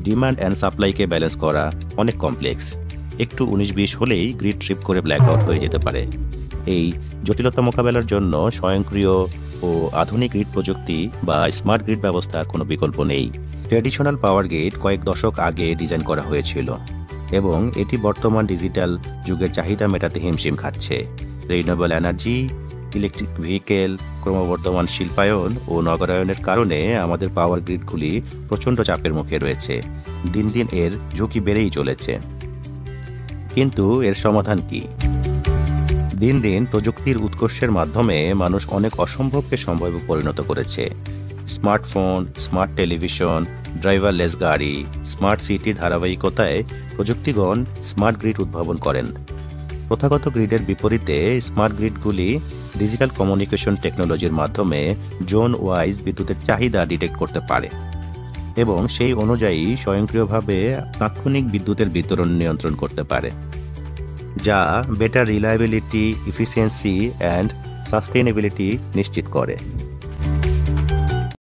Demand and সাপ্লাইকে balance করা অনেক complex. একটু 19-20 হলেই গ্রিড ট্রিপ করে ব্ল্যাকআউট হয়ে যেতে পারে। এই জটিলতা মোকাবেলার জন্য স্বয়ংক্রিয় ও আধুনিক গ্রিড প্রযুক্তি বা স্মার্ট গ্রিড ব্যবস্থার কোনো বিকল্প নেই। ট্র্যাডিশনাল পাওয়ার গ্রিড কয়েক দশক আগে ডিজাইন করা হয়েছিল এবং এটি বর্তমান ডিজিটাল যুগের চাহিদা মেটাতে হিমশিম খাচ্ছে। রিনিউয়েবল এনার্জি, ইলেকট্রিক ভেহিকেল, ক্রমবর্ধমান শিল্পায়ন ও নগরায়নের কারণে আমাদের পাওয়ার গ্রিডগুলি প্রচণ্ড চাপের মুখে রয়েছে। দিন দিন এর ঝুঁকি বেড়েই চলেছে। কিন্তু এর সমাধান কি? দিন দিন প্রযুক্তির উৎকর্ষের মাধ্যমে মানুষ অনেক অসম্ভবকে সম্ভবে পরিণত করেছে। স্মার্টফোন, স্মার্ট টেলিভিশন, ড্রাইভারলেস গাড়ি, স্মার্ট সিটির ধারাবাহিকতায় প্রযুক্তিগণ স্মার্ট গ্রিড উদ্ভাবন করেন। প্রথাগত গ্রিডের বিপরীতে স্মার্ট গ্রিডগুলি ডিজিটাল কমিউনিকেশন টেকনোলজির মাধ্যমে জোন ওয়াইজ বিদ্যুতের চাহিদা ডিটেক্ট করতে পারে এবং সেই অনুযায়ী স্বয়ংক্রিয়ভাবে তাৎক্ষণিক বিদ্যুতের বিতরণ নিয়ন্ত্রণ করতে পারে, যা better reliability, efficiency and sustainability নিশ্চিত করে।